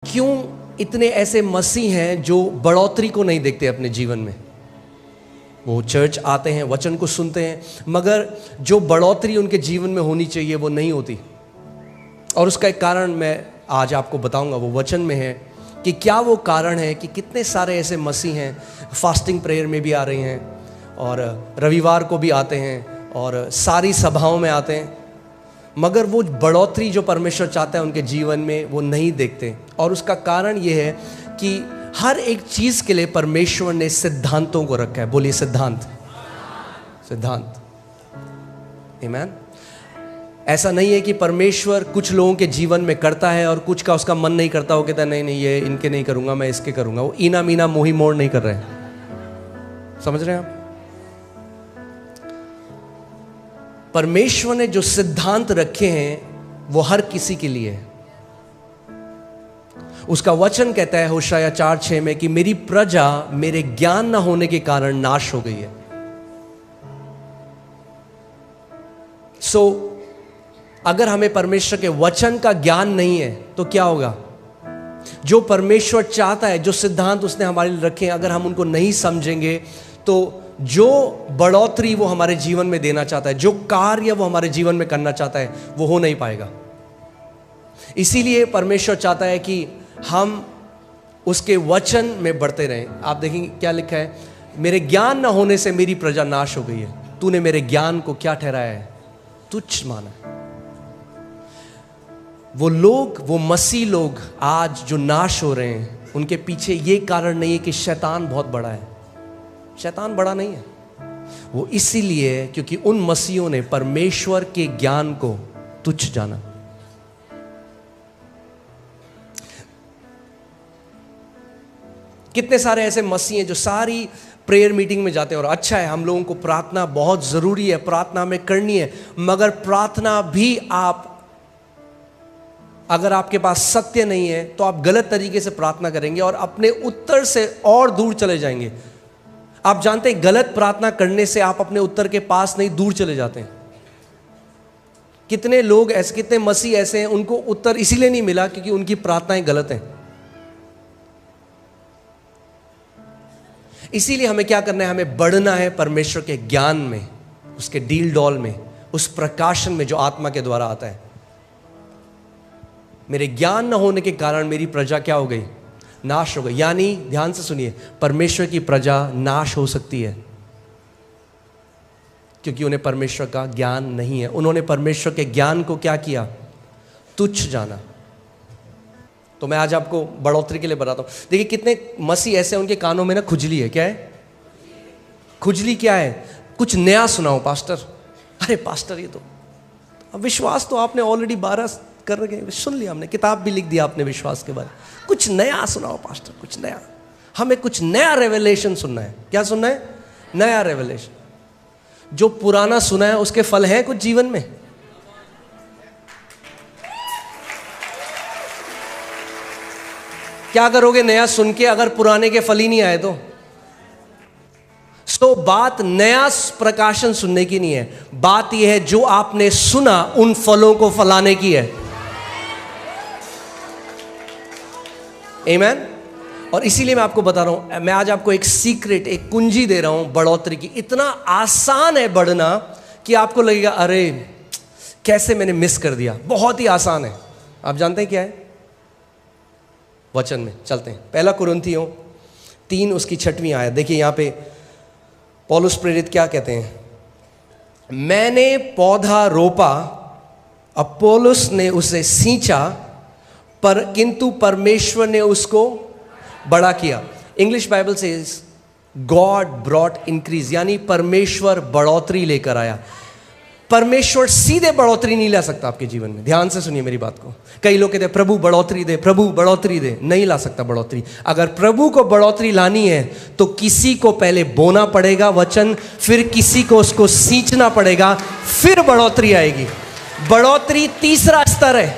क्यों इतने ऐसे मसीह हैं जो बढ़ोतरी को नहीं देखते अपने जीवन में? वो चर्च आते हैं, वचन को सुनते हैं, मगर जो बढ़ोतरी उनके जीवन में होनी चाहिए वो नहीं होती। और उसका एक कारण मैं आज आपको बताऊंगा, वो वचन में है कि क्या वो कारण है कि कितने सारे ऐसे मसीह हैं, फास्टिंग प्रेयर में भी आ रहे हैं और रविवार को भी आते हैं और सारी सभाओं में आते हैं, मगर वो बढ़ोतरी जो परमेश्वर चाहता है उनके जीवन में वो नहीं देखते। और उसका कारण ये है कि हर एक चीज़ के लिए परमेश्वर ने सिद्धांतों को रखा है। बोलिए सिद्धांत, सिद्धांत। आमीन। ऐसा नहीं है कि परमेश्वर कुछ लोगों के जीवन में करता है और कुछ का उसका मन नहीं करता, वो कहता है नहीं नहीं ये इनके नहीं करूँगा, मैं इसके करूँगा। वो ईना मीना मोही मोड़ नहीं कर रहे हैं। समझ रहे हैं आप? परमेश्वर ने जो सिद्धांत रखे हैं वो हर किसी के लिए है। उसका वचन कहता है होशाया 4:6 में कि मेरी प्रजा मेरे ज्ञान न होने के कारण नाश हो गई है। अगर हमें परमेश्वर के वचन का ज्ञान नहीं है तो क्या होगा? जो परमेश्वर चाहता है, जो सिद्धांत उसने हमारे लिए रखे हैं, अगर हम उनको नहीं समझेंगे तो जो बढ़ोतरी वो हमारे जीवन में देना चाहता है, जो कार्य वो हमारे जीवन में करना चाहता है, वो हो नहीं पाएगा। इसीलिए परमेश्वर चाहता है कि हम उसके वचन में बढ़ते रहें। आप देखेंगे क्या लिखा है, मेरे ज्ञान न होने से मेरी प्रजा नाश हो गई है। तूने मेरे ज्ञान को क्या ठहराया है? तुच्छ माना। वो लोग, वो मसीह लोग आज जो नाश हो रहे हैं, उनके पीछे ये कारण नहीं है कि शैतान बहुत बड़ा है। शैतान बड़ा नहीं है, वो इसीलिए क्योंकि उन मसीहों ने परमेश्वर के ज्ञान को तुच्छ जाना। कितने सारे ऐसे मसीह हैं जो सारी प्रेयर मीटिंग में जाते हैं, और अच्छा है, हम लोगों को प्रार्थना बहुत जरूरी है, प्रार्थना में करनी है, मगर प्रार्थना भी आप, अगर आपके पास सत्य नहीं है तो आप गलत तरीके से प्रार्थना करेंगे और अपने उत्तर से और दूर चले जाएंगे। आप जानते हैं गलत प्रार्थना करने से आप अपने उत्तर के पास नहीं, दूर चले जाते हैं। कितने लोग ऐसे, कितने मसीह ऐसे हैं, उनको उत्तर इसीलिए नहीं मिला क्योंकि उनकी प्रार्थनाएं गलत हैं। इसीलिए हमें क्या करना है? हमें बढ़ना है परमेश्वर के ज्ञान में, उसके डील डॉल में, उस प्रकाशन में जो आत्मा के द्वारा आता है। मेरे ज्ञान न होने के कारण मेरी प्रजा क्या हो गई? नाश हो गई। यानी ध्यान से सुनिए, परमेश्वर की प्रजा नाश हो सकती है क्योंकि उन्हें परमेश्वर का ज्ञान नहीं है। उन्होंने परमेश्वर के ज्ञान को क्या किया? तुच्छ जाना। तो मैं आज आपको बढ़ोतरी के लिए बताता हूं। देखिए कितने मसीह ऐसे हैं, उनके कानों में ना खुजली है। क्या है खुजली? क्या है? कुछ नया सुनाओ पास्टर। अरे पास्टर ये तो अब विश्वास तो आपने ऑलरेडी 12 कर रहे, सुन लिया हमने, किताब भी लिख दिया आपने विश्वास के बारे में। कुछ नया सुनाओ पास्टर, कुछ नया। हमें कुछ नया रेवलेशन सुनना है। क्या सुनना है? नया रेवलेशन। जो पुराना सुना है उसके फल हैं कुछ जीवन में? क्या करोगे नया सुन के अगर पुराने के फल ही नहीं आए तो? बात नया प्रकाशन सुनने की नहीं है, बात यह है जो आपने सुना उन फलों को फलाने की है। आमीन। और इसीलिए मैं आपको बता रहा हूं, मैं आज आपको एक सीक्रेट, एक कुंजी दे रहा हूं बढ़ोतरी की। इतना आसान है बढ़ना कि आपको लगेगा अरे कैसे मैंने मिस कर दिया। बहुत ही आसान है। आप जानते हैं क्या है? वचन में चलते हैं। 1 कुरिन्थियों 3 उसकी 6वीं आयत देखिए। यहां पे पौलुस प्रेरित क्या कहते हैं? मैंने पौधा रोपा, अपोलोस ने उसे सींचा, पर किंतु परमेश्वर ने उसको बड़ा किया। इंग्लिश बाइबल से गॉड ब्रॉट इंक्रीज, यानी परमेश्वर बढ़ोतरी लेकर आया। परमेश्वर सीधे बढ़ोतरी नहीं ला सकता आपके जीवन में। ध्यान से सुनिए मेरी बात को। कई लोग कहते हैं प्रभु बढ़ोतरी दे, प्रभु बढ़ोतरी दे। नहीं ला सकता बढ़ोतरी। अगर प्रभु को बढ़ोतरी लानी है तो किसी को पहले बोना पड़ेगा वचन, फिर किसी को उसको सींचना पड़ेगा, फिर बढ़ोतरी आएगी। बढ़ोतरी तीसरा स्तर है।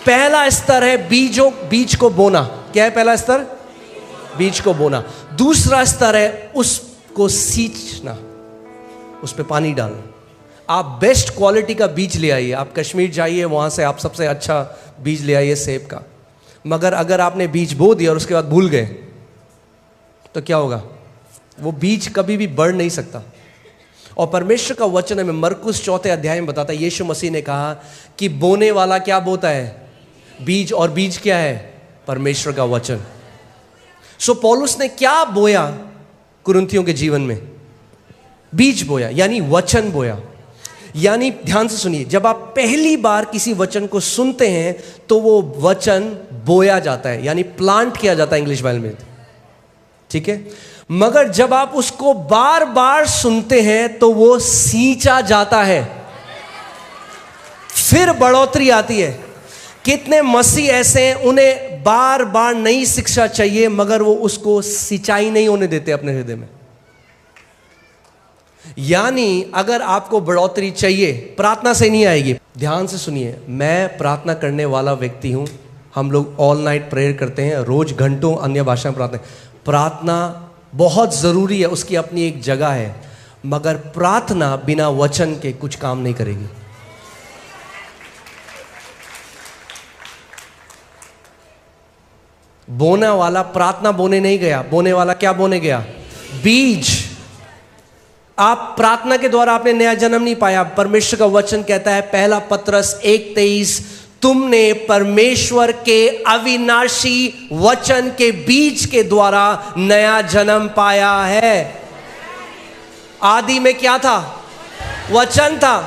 पहला स्तर है बीज को बोना। क्या है पहला स्तर? बीज को बोना। दूसरा स्तर है उसको सींचना, उस पर पानी डालना। आप बेस्ट क्वालिटी का बीज ले आइए, आप कश्मीर जाइए, वहाँ से आप सबसे अच्छा बीज ले आइए सेब का, मगर अगर आपने बीज बो दिया और उसके बाद भूल गए तो क्या होगा? वो बीज कभी भी बढ़ नहीं सकता। और परमेश्वर का वचन हमें मरकुस 4 अध्याय में बताता है, यीशु मसीह ने कहा कि बोने वाला क्या बोता है? बीज। और बीज क्या है? परमेश्वर का वचन। सो पौलुस ने क्या बोया कुरिन्थियों के जीवन में? बीज बोया, यानी वचन बोया। यानी ध्यान से सुनिए, जब आप पहली बार किसी वचन को सुनते हैं तो वो वचन बोया जाता है, यानी प्लांट किया जाता है इंग्लिश बाइबल में, ठीक है। मगर जब आप उसको बार बार सुनते हैं तो वो सींचा जाता है, फिर बढ़ोतरी आती है। कितने मसीह ऐसे हैं, उन्हें बार बार नई शिक्षा चाहिए मगर वो उसको सिंचाई नहीं होने देते अपने हृदय में। यानी अगर आपको बढ़ोतरी चाहिए, प्रार्थना से नहीं आएगी। ध्यान से सुनिए, मैं प्रार्थना करने वाला व्यक्ति हूं। हम लोग ऑल नाइट प्रेयर करते हैं, रोज घंटों अन्य भाषा में प्रार्थना बहुत जरूरी है, उसकी अपनी एक जगह है। मगर प्रार्थना बिना वचन के कुछ काम नहीं करेगी। बोने वाला प्रार्थना बोने नहीं गया, बोने वाला क्या बोने गया? बीज। आप प्रार्थना के द्वारा आपने नया जन्म नहीं पाया। परमेश्वर का वचन कहता है, पहला पत्रस 1:23, तुमने परमेश्वर के अविनाशी वचन के बीज के द्वारा नया जन्म पाया है। आदि में क्या था? वचन था।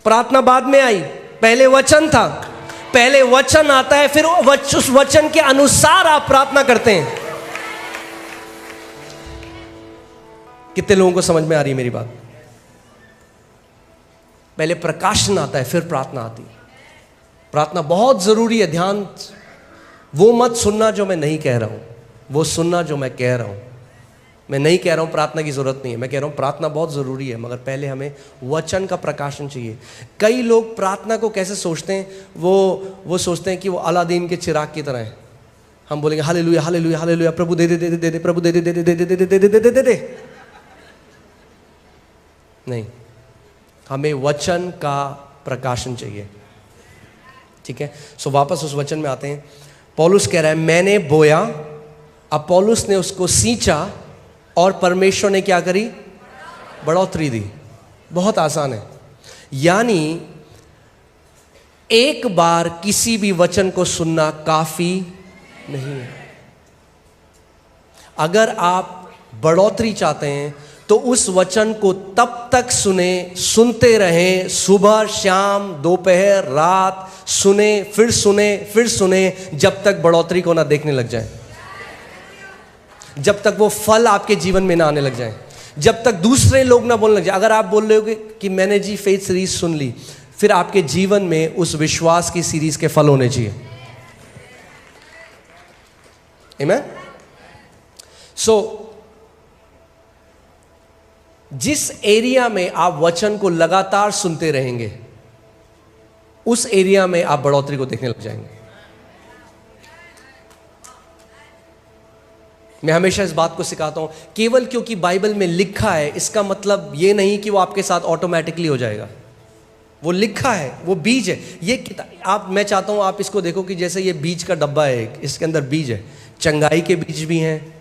प्रार्थना बाद में आई, पहले वचन था। पहले वचन आता है, फिर उस वचन के अनुसार आप प्रार्थना करते हैं। कितने लोगों को समझ में आ रही है मेरी बात? पहले प्रकाशन आता है, फिर प्रार्थना आती है। प्रार्थना बहुत जरूरी है। ध्यान, वो मत सुनना जो मैं नहीं कह रहा हूं, वो सुनना जो मैं कह रहा हूं। मैं नहीं कह रहा हूं प्रार्थना की जरूरत नहीं है, मैं कह रहा हूं प्रार्थना बहुत जरूरी है, मगर पहले हमें वचन का प्रकाशन चाहिए। कई लोग प्रार्थना को कैसे सोचते हैं, वो सोचते हैं कि वो अलादीन के चिराग की तरह है। हम बोलेंगे हालेलुया हालेलुया हालेलुया, प्रभु दे दे दे दे दे, प्रभु दे दे दे दे दे दे दे दे दे दे दे। नहीं, हमें वचन का प्रकाशन चाहिए, ठीक है। सो वापस उस वचन में आते हैं। पौलुस कह रहा है, मैंने बोया, अब पौलुस ने उसको सींचा और परमेश्वर ने क्या करी? बढ़ोतरी दी। बहुत आसान है। यानी एक बार किसी भी वचन को सुनना काफी नहीं है। अगर आप बढ़ोतरी चाहते हैं तो उस वचन को तब तक सुनते रहें, सुबह शाम दोपहर रात सुने, फिर जब तक बढ़ोतरी को ना देखने लग जाए, जब तक वो फल आपके जीवन में ना आने लग जाए, जब तक दूसरे लोग ना बोलने लग जाए। अगर आप बोल रहे हो कि मैंने जी फेथ सीरीज सुन ली, फिर आपके जीवन में उस विश्वास की सीरीज के फल होने चाहिए। आमीन। सो जिस एरिया में आप वचन को लगातार सुनते रहेंगे, उस एरिया में आप बढ़ोतरी को देखने लग जाएंगे। मैं हमेशा इस बात को सिखाता हूं, केवल क्योंकि बाइबल में लिखा है इसका मतलब यह नहीं कि वो आपके साथ ऑटोमेटिकली हो जाएगा। वो लिखा है, वो बीज है। ये किताब मैं चाहता हूं आप इसको देखो कि जैसे ये बीज का डब्बा है, इसके अंदर बीज है। चंगाई के बीज भी हैं,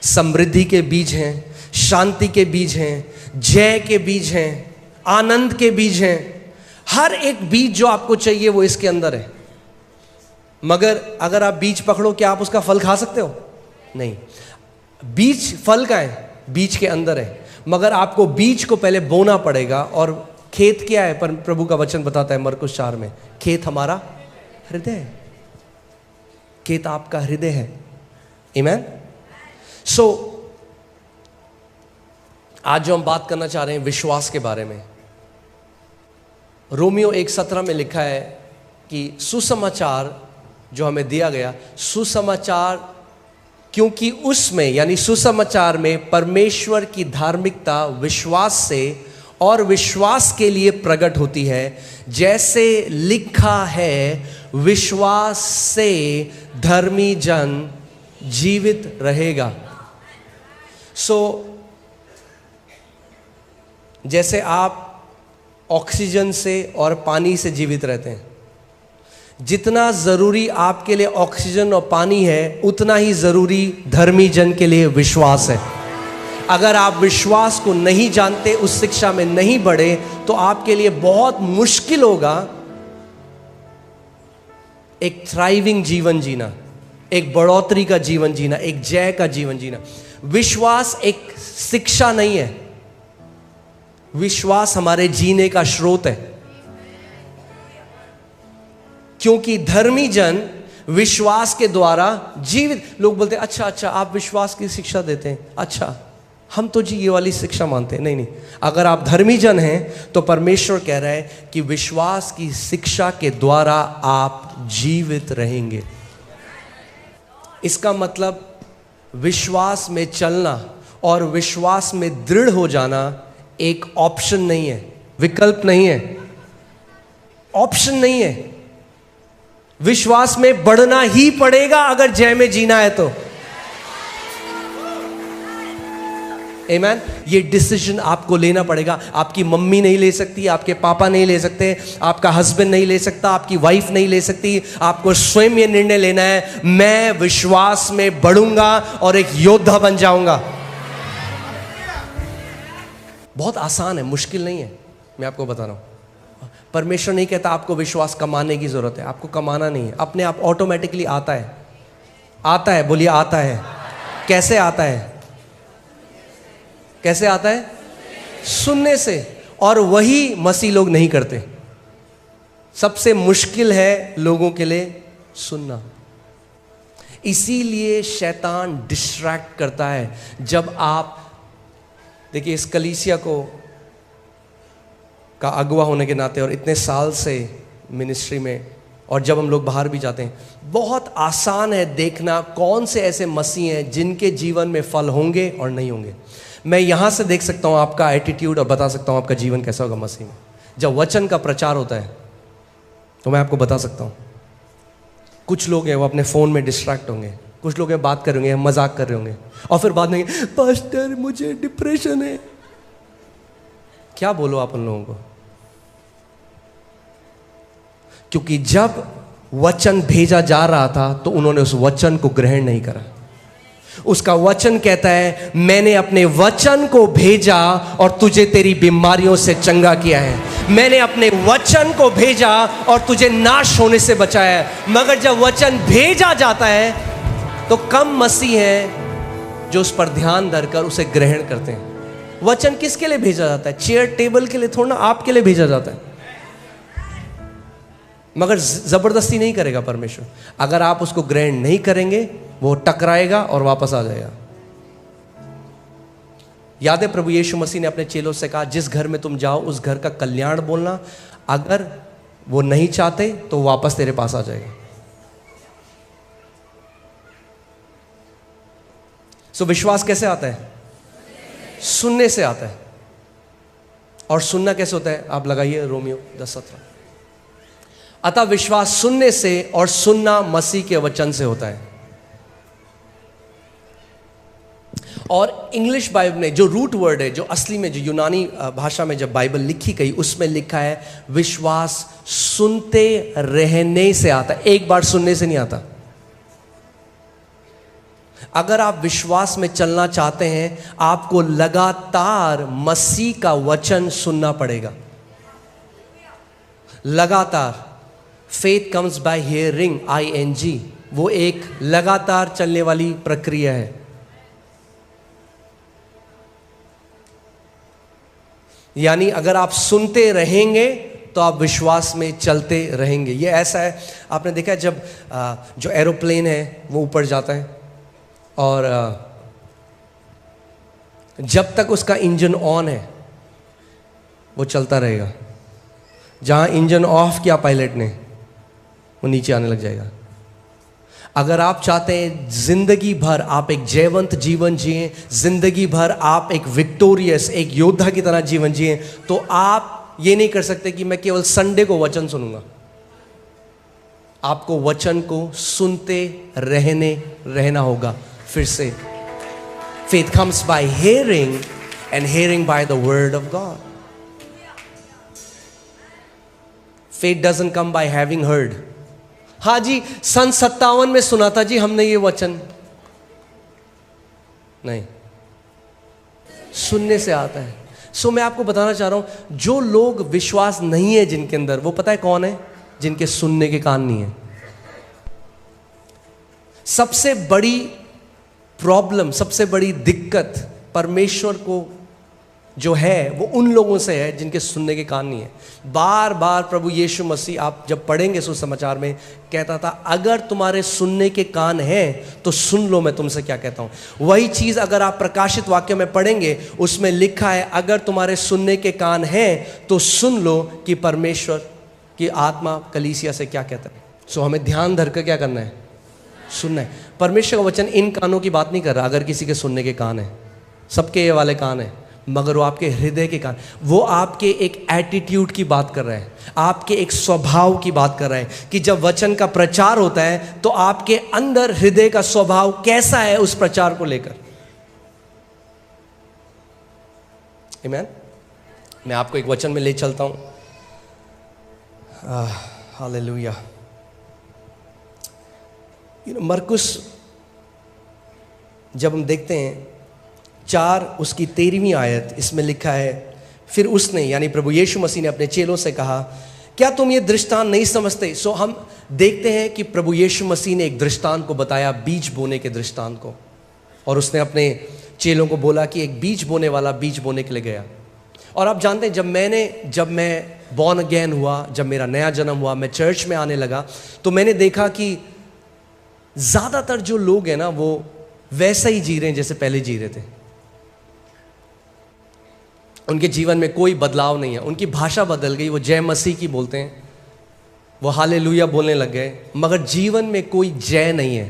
समृद्धि के बीज हैं, शांति के बीज हैं, जय के बीज हैं, आनंद के बीज हैं। हर एक बीज जो आपको चाहिए वो इसके अंदर है। मगर अगर आप बीज पकड़ो, क्या आप उसका फल खा सकते हो? नहीं। बीज फल का है, बीज के अंदर है। मगर आपको बीज को पहले बोना पड़ेगा। और खेत क्या है? पर प्रभु का वचन बताता है मरकुस 4 में, खेत हमारा हृदय है। खेत आपका हृदय है। आमीन। सो आज जो हम बात करना चाह रहे हैं विश्वास के बारे में, रोमियो 1:17 में लिखा है कि सुसमाचार जो हमें दिया गया, सुसमाचार, क्योंकि उसमें यानी सुसमाचार में परमेश्वर की धार्मिकता विश्वास से और विश्वास के लिए प्रकट होती है। जैसे लिखा है, विश्वास से धर्मी जन जीवित रहेगा। जैसे आप ऑक्सीजन से और पानी से जीवित रहते हैं, जितना जरूरी आपके लिए ऑक्सीजन और पानी है, उतना ही जरूरी धर्मी जन के लिए विश्वास है। अगर आप विश्वास को नहीं जानते, उस शिक्षा में नहीं बढ़े, तो आपके लिए बहुत मुश्किल होगा एक थ्राइविंग जीवन जीना, एक बढ़ोतरी का जीवन जीना, एक जय का जीवन जीना। विश्वास एक शिक्षा नहीं है, विश्वास हमारे जीने का स्रोत है। क्योंकि धर्मी जन विश्वास के द्वारा जीवित। लोग बोलते हैं अच्छा अच्छा आप विश्वास की शिक्षा देते हैं, अच्छा हम तो जी ये वाली शिक्षा मानते हैं। नहीं नहीं, अगर आप धर्मी जन हैं तो परमेश्वर कह रहा है कि विश्वास की शिक्षा के द्वारा आप जीवित रहेंगे। इसका मतलब विश्वास में चलना और विश्वास में दृढ़ हो जाना एक ऑप्शन नहीं है, विकल्प नहीं है, ऑप्शन नहीं है। विश्वास में बढ़ना ही पड़ेगा अगर जय में जीना है तो। आमीन। ये डिसीजन आपको लेना पड़ेगा। आपकी मम्मी नहीं ले सकती, आपके पापा नहीं ले सकते, आपका हस्बैंड नहीं ले सकता, आपकी वाइफ नहीं ले सकती। आपको स्वयं ये निर्णय लेना है, मैं विश्वास में बढ़ूंगा और एक योद्धा बन जाऊंगा। बहुत आसान है, मुश्किल नहीं है। मैं आपको बता रहा हूं, परमेश्वर नहीं कहता आपको विश्वास कमाने की जरूरत है, आपको कमाना नहीं है, अपने आप ऑटोमेटिकली आता है। आता है, बोलिए आता है। कैसे आता है? कैसे आता है? सुनने से। और वही मसीह लोग नहीं करते। सबसे मुश्किल है लोगों के लिए सुनना। इसीलिए शैतान डिस्ट्रैक्ट करता है। जब आप देखिए, इस कलीसिया को का अगुवा होने के नाते और इतने साल से मिनिस्ट्री में, और जब हम लोग बाहर भी जाते हैं, बहुत आसान है देखना कौन से ऐसे मसीह हैं जिनके जीवन में फल होंगे और नहीं होंगे। मैं यहाँ से देख सकता हूँ आपका एटीट्यूड और बता सकता हूँ आपका जीवन कैसा होगा मसीह में। जब वचन का प्रचार होता है तो मैं आपको बता सकता हूँ, कुछ लोग हैं वो अपने फ़ोन में डिस्ट्रैक्ट होंगे, कुछ लोग हैं बात कर रहे होंगे, मजाक कर रहे होंगे, और फिर बाद में पास्टर मुझे डिप्रेशन है। क्या बोलो आप उन लोगों को? क्योंकि जब वचन भेजा जा रहा था तो उन्होंने उस वचन को ग्रहण नहीं करा। उसका वचन कहता है, मैंने अपने वचन को भेजा और तुझे तेरी बीमारियों से चंगा किया है। मैंने अपने वचन को भेजा और तुझे नाश होने से बचाया है। मगर जब वचन भेजा जाता है तो कम मसीह हैं जो उस पर ध्यान धरकर उसे ग्रहण करते हैं। वचन किसके लिए भेजा जाता है? चेयर टेबल के लिए थोड़ा, आपके लिए भेजा जाता है। मगर जबरदस्ती नहीं करेगा परमेश्वर। अगर आप उसको ग्रहण नहीं करेंगे, वो टकराएगा और वापस आ जाएगा। याद है प्रभु यीशु मसीह ने अपने चेलों से कहा, जिस घर में तुम जाओ उस घर का कल्याण बोलना, अगर वो नहीं चाहते तो वापस तेरे पास आ जाएगा। सो विश्वास कैसे आता है? सुनने से आता है। और सुनना कैसे होता है? आप लगाइए रोमियो 10:17। अतः विश्वास सुनने से और सुनना मसीह के वचन से होता है। और इंग्लिश बाइबल में जो रूट वर्ड है, जो असली में, जो यूनानी भाषा में जब बाइबल लिखी गई, उसमें लिखा है विश्वास सुनते रहने से आता है, एक बार सुनने से नहीं आता। अगर आप विश्वास में चलना चाहते हैं, आपको लगातार मसीह का वचन सुनना पड़ेगा। लगातार। Faith comes by hearing, ING। वो एक लगातार चलने वाली प्रक्रिया है। यानी अगर आप सुनते रहेंगे तो आप विश्वास में चलते रहेंगे। ये ऐसा है, आपने देखा है जब जो एरोप्लेन है वो ऊपर जाता है और जब तक उसका इंजन ऑन है वो चलता रहेगा। जहां इंजन ऑफ किया पायलट ने, वो नीचे आने लग जाएगा। अगर आप चाहते हैं जिंदगी भर आप एक जयवंत जीवन जिए, जिंदगी भर आप एक विक्टोरियस, एक योद्धा की तरह जीवन जिए, तो आप ये नहीं कर सकते कि मैं केवल संडे को वचन सुनूंगा। आपको वचन को सुनते रहना होगा। फिर से, faith comes by hearing and hearing by the word of God. Faith doesn't come by having heard. हाँ जी, सन 57 में सुना था जी हमने ये वचन। नहीं, सुनने से आता है। सो मैं आपको बताना चाह रहा हूं, जो लोग विश्वास नहीं है जिनके अंदर, वो पता है कौन है? जिनके सुनने के कान नहीं है। सबसे बड़ी प्रॉब्लम, सबसे बड़ी दिक्कत परमेश्वर को जो है वो उन लोगों से है जिनके सुनने के कान नहीं है। बार बार प्रभु यीशु मसीह, आप जब पढ़ेंगे सुसमाचार में, कहता था अगर तुम्हारे सुनने के कान हैं तो सुन लो मैं तुमसे क्या कहता हूं। वही चीज अगर आप प्रकाशित वाक्य में पढ़ेंगे, उसमें लिखा है अगर तुम्हारे सुनने के कान हैं तो सुन लो कि परमेश्वर की आत्मा कलीसिया से क्या कहता है। सो हमें ध्यान धर कर क्या करना है? सुनना है। परमेश्वर का वचन इन कानों की बात नहीं कर रहा। अगर किसी के सुनने के कान है, सबके ये वाले कान है, मगर वो आपके हृदय के कान, वो आपके एक एटीट्यूड की बात कर रहा है, आपके एक स्वभाव की बात कर रहा है कि जब वचन का प्रचार होता है तो आपके अंदर हृदय का स्वभाव कैसा है उस प्रचार को लेकर। आमीन। मैं आपको एक वचन में ले चलता हूं। हालेलुया। मरकुस जब हम देखते हैं 4 उसकी 13वीं आयत, इसमें लिखा है, फिर उसने यानी प्रभु यीशु मसीह ने अपने चेलों से कहा क्या तुम ये दृष्टांत नहीं समझते? सो हम देखते हैं कि प्रभु यीशु मसीह ने एक दृष्टांत को बताया, बीज बोने के दृष्टांत को, और उसने अपने चेलों को बोला कि एक बीज बोने वाला बीज बोने के लिए गया। और आप जानते हैं जब मैं बॉर्न अगेन हुआ, जब मेरा नया जन्म हुआ, मैं चर्च में आने लगा, तो मैंने देखा कि ज़्यादातर जो लोग हैं ना वो वैसा ही जी रहे हैं जैसे पहले जी रहे थे। उनके जीवन में कोई बदलाव नहीं है। उनकी भाषा बदल गई, वो जय मसीह की बोलते हैं, वो हालेलुया बोलने लग गए, मगर जीवन में कोई जय नहीं है,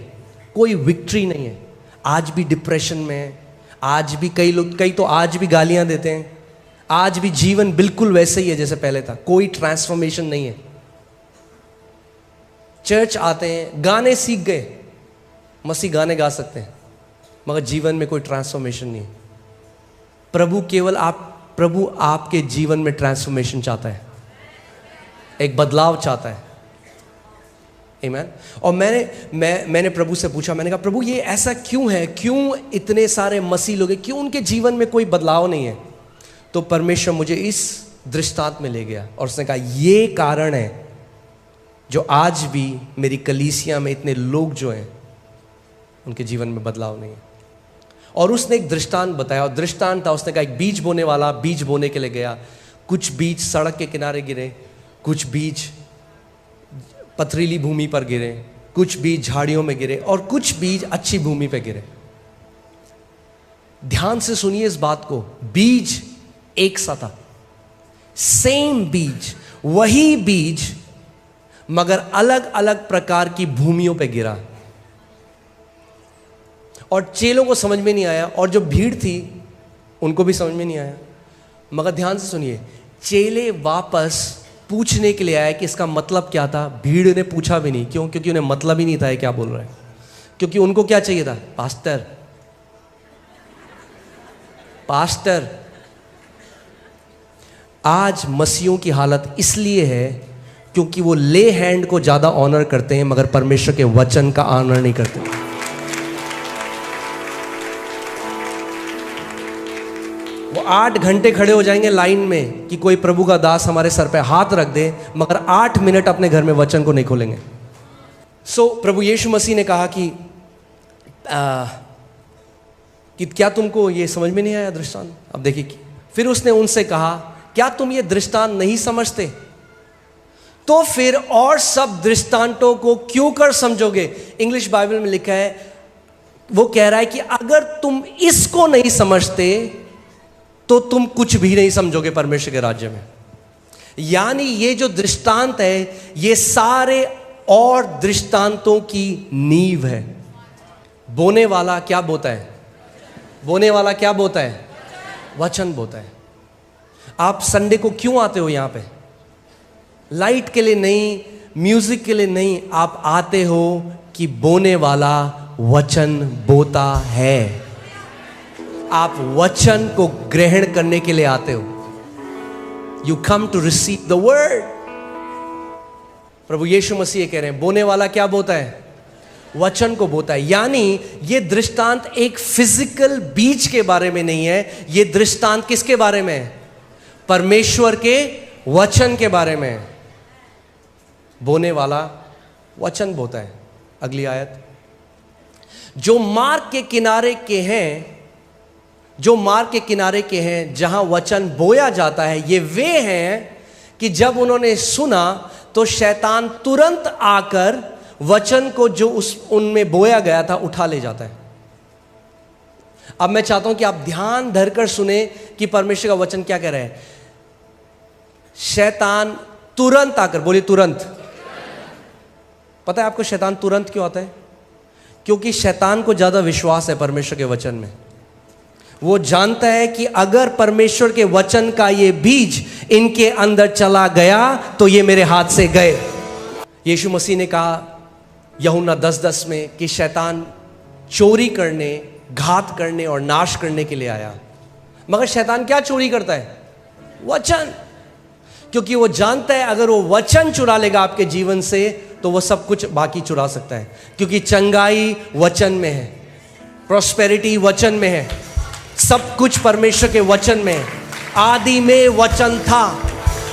कोई विक्ट्री नहीं है। आज भी डिप्रेशन में है, आज भी कई तो आज भी गालियां देते हैं, आज भी जीवन बिल्कुल वैसे ही है जैसे पहले था, कोई ट्रांसफॉर्मेशन नहीं है। चर्च आते हैं, गाने सीख गए, मसीह गाने गा सकते हैं, मगर जीवन में कोई ट्रांसफॉर्मेशन नहीं है। प्रभु आपके जीवन में ट्रांसफॉर्मेशन चाहता है, एक बदलाव चाहता है। आमीन। और मैंने प्रभु से पूछा, मैंने कहा प्रभु ये ऐसा क्यों है, क्यों इतने सारे मसीह लोग हैं, क्यों उनके जीवन में कोई बदलाव नहीं है? तो परमेश्वर मुझे इस दृष्टांत में ले गया और उसने कहा ये कारण है जो आज भी मेरी कलीसिया में इतने लोग जो हैं उनके जीवन में बदलाव नहीं है। और उसने एक दृष्टांत बताया, और दृष्टांत था, उसने कहा एक बीज बोने वाला बीज बोने के लिए गया। कुछ बीज सड़क के किनारे गिरे, कुछ बीज पथरीली भूमि पर गिरे, कुछ बीज झाड़ियों में गिरे, और कुछ बीज अच्छी भूमि पर गिरे। ध्यान से सुनिए इस बात को, बीज एक सा था, सेम बीज, वही बीज, मगर अलग अलग प्रकार की भूमियों पे गिरा। और चेलों को समझ में नहीं आया, और जो भीड़ थी उनको भी समझ में नहीं आया। मगर ध्यान से सुनिए, चेले वापस पूछने के लिए आए कि इसका मतलब क्या था। भीड़ ने पूछा भी नहीं, क्यों? क्योंकि उन्हें मतलब ही नहीं था क्या बोल रहे हैं। क्योंकि उनको क्या चाहिए था? पास्टर। आज मसीहों की हालत इसलिए है क्योंकि वो ले हैंड को ज्यादा ऑनर करते हैं, मगर परमेश्वर के वचन का ऑनर नहीं करते। वो 8 घंटे खड़े हो जाएंगे लाइन में कि कोई प्रभु का दास हमारे सर पे हाथ रख दे, मगर 8 मिनट अपने घर में वचन को नहीं खोलेंगे। सो प्रभु यीशु मसीह ने कहा कि क्या तुमको ये समझ में नहीं आया दृष्टांत? अब देखिए, फिर उसने उनसे कहा क्या तुम ये दृष्टांत नहीं समझते? तो फिर और सब दृष्टांतों को क्यों कर समझोगे? इंग्लिश बाइबल में लिखा है, वो कह रहा है कि अगर तुम इसको नहीं समझते तो तुम कुछ भी नहीं समझोगे परमेश्वर के राज्य में। यानी ये जो दृष्टांत है ये सारे और दृष्टांतों की नींव है। बोने वाला क्या बोता है? बोने वाला क्या बोता है? वचन बोता है। आप संडे को क्यों आते हो यहाँ पे? लाइट के लिए नहीं, म्यूजिक के लिए नहीं, आप आते हो कि बोने वाला वचन बोता है। आप वचन को ग्रहण करने के लिए आते हो। You come to receive the word. प्रभु यीशु मसीह कह रहे हैं बोने वाला क्या बोता है? वचन को बोता है। यानी ये दृष्टांत एक फिजिकल बीज के बारे में नहीं है, ये दृष्टांत किसके बारे में है? परमेश्वर के वचन के बारे में है। बोने वाला वचन बोता है। अगली आयत, जो मार्ग के किनारे के हैं, जो मार्ग के किनारे के हैं जहां वचन बोया जाता है, ये वे हैं कि जब उन्होंने सुना तो शैतान तुरंत आकर वचन को जो उनमें बोया गया था उठा ले जाता है। अब मैं चाहता हूं कि आप ध्यान धरकर सुने कि परमेश्वर का वचन क्या कह रहा है। शैतान तुरंत आकर, बोलिए तुरंत। पता है आपको शैतान तुरंत क्यों आता है? क्योंकि शैतान को ज्यादा विश्वास है परमेश्वर के वचन में। वो जानता है कि अगर परमेश्वर के वचन का ये बीज इनके अंदर चला गया तो ये मेरे हाथ से गए। यीशु मसीह ने कहा यूहन्ना 10:10 में कि शैतान चोरी करने, घात करने और नाश करने के लिए आया। मगर शैतान क्या चोरी करता है? वचन। क्योंकि वो जानता है अगर वो वचन चुरा लेगा आपके जीवन से तो वो सब कुछ बाकी चुरा सकता है। क्योंकि चंगाई वचन में है, प्रॉस्पेरिटी वचन में है, सब कुछ परमेश्वर के वचन में है। आदि में वचन था।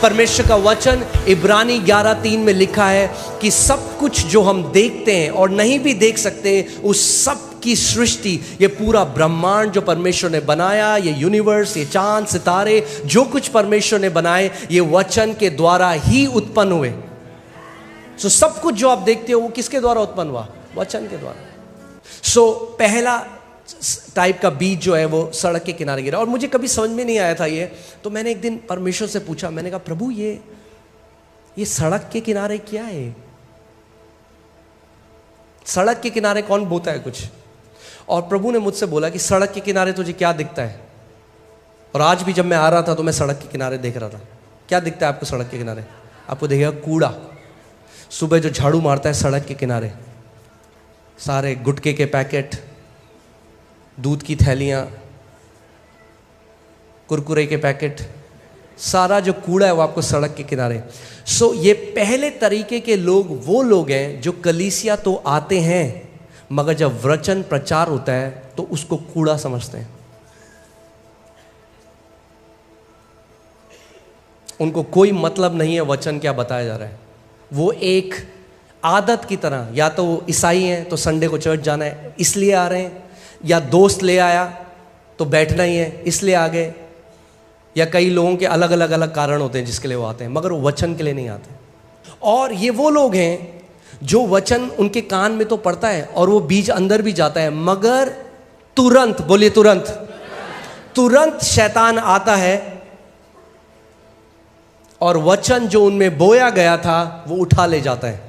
परमेश्वर का वचन इब्रानी 11:3 में लिखा है कि सब कुछ जो हम देखते हैं और नहीं भी देख सकते, उस सब की सृष्टि, ये पूरा ब्रह्मांड जो परमेश्वर ने बनाया, ये यूनिवर्स, ये चांद सितारे, जो कुछ परमेश्वर ने बनाए, ये वचन के द्वारा ही उत्पन्न हुए। सो सब कुछ जो आप देखते हो वो किसके द्वारा उत्पन्न हुआ? वचन के द्वारा। सो पहला टाइप का बीज जो है वो सड़क के किनारे गिरा। और मुझे कभी समझ में नहीं आया था ये, तो मैंने एक दिन परमेश्वर से पूछा, मैंने कहा प्रभु ये सड़क के किनारे क्या है? सड़क के किनारे कौन बोता है कुछ? और प्रभु ने मुझसे बोला कि सड़क के किनारे तुझे क्या दिखता है? और आज भी जब मैं आ रहा था तो मैं सड़क के किनारे देख रहा था। क्या दिखता है आपको सड़क के किनारे? आपको दिखेगा कूड़ा। सुबह जो झाड़ू मारता है सड़क के किनारे, सारे गुटखे के पैकेट, दूध की थैलियाँ, कुरकुरे के पैकेट, सारा जो कूड़ा है वो आपको सड़क के किनारे। सो ये पहले तरीके के लोग वो लोग हैं जो कलीसिया तो आते हैं मगर जब वचन प्रचार होता है तो उसको कूड़ा समझते हैं। उनको कोई मतलब नहीं है वचन क्या बताया जा रहा है। वो एक आदत की तरह, या तो वो ईसाई हैं तो संडे को चर्च जाना है इसलिए आ रहे हैं, या दोस्त ले आया तो बैठना ही है इसलिए आ गए, या कई लोगों के अलग अलग कारण होते हैं जिसके लिए वो आते हैं, मगर वो वचन के लिए नहीं आते। और ये वो लोग हैं जो वचन उनके कान में तो पड़ता है और वो बीज अंदर भी जाता है, मगर तुरंत, बोलिए तुरंत शैतान आता है और वचन जो उनमें बोया गया था वो उठा ले जाता है।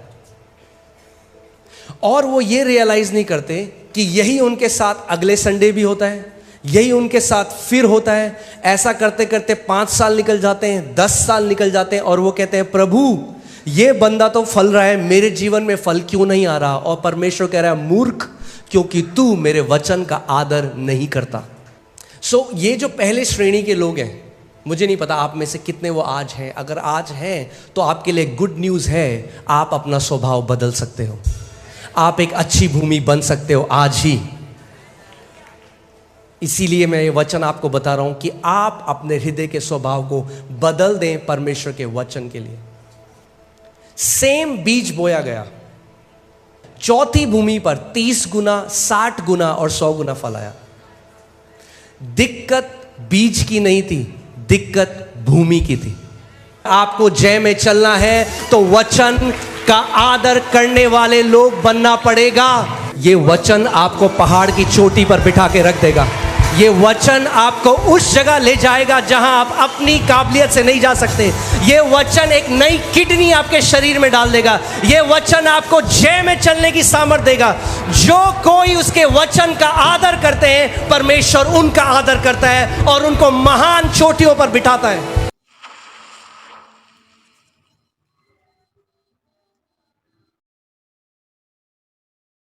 और वो ये रियलाइज नहीं करते कि यही उनके साथ अगले संडे भी होता है, यही उनके साथ फिर होता है। ऐसा करते करते 5 साल निकल जाते हैं, 10 साल निकल जाते हैं और वो कहते हैं प्रभु ये बंदा तो फल रहा है, मेरे जीवन में फल क्यों नहीं आ रहा? और परमेश्वर कह रहा है मूर्ख, क्योंकि तू मेरे वचन का आदर नहीं करता। सो ये जो पहले श्रेणी के लोग हैं, मुझे नहीं पता आप में से कितने वो आज हैं। अगर आज हैं तो आपके लिए गुड न्यूज़ है, आप अपना स्वभाव बदल सकते हो, आप एक अच्छी भूमि बन सकते हो आज ही। इसीलिए मैं ये वचन आपको बता रहा हूं कि आप अपने हृदय के स्वभाव को बदल दें परमेश्वर के वचन के लिए। सेम बीज बोया गया, चौथी भूमि पर 30 गुना, 60 गुना और 100 गुना फल आया। दिक्कत बीज की नहीं थी, दिक्कत भूमि की थी। आपको जय में चलना है तो वचन का आदर करने वाले लोग बनना पड़ेगा। ये वचन आपको पहाड़ की चोटी पर बिठा के रख देगा। ये वचन आपको उस जगह ले जाएगा जहां आप अपनी काबिलियत से नहीं जा सकते। ये वचन एक नई किडनी आपके शरीर में डाल देगा। ये वचन आपको जय में चलने की सामर्थ देगा। जो कोई उसके वचन का आदर करते हैं, परमेश्वर उनका आदर करता है और उनको महान चोटियों पर बिठाता है।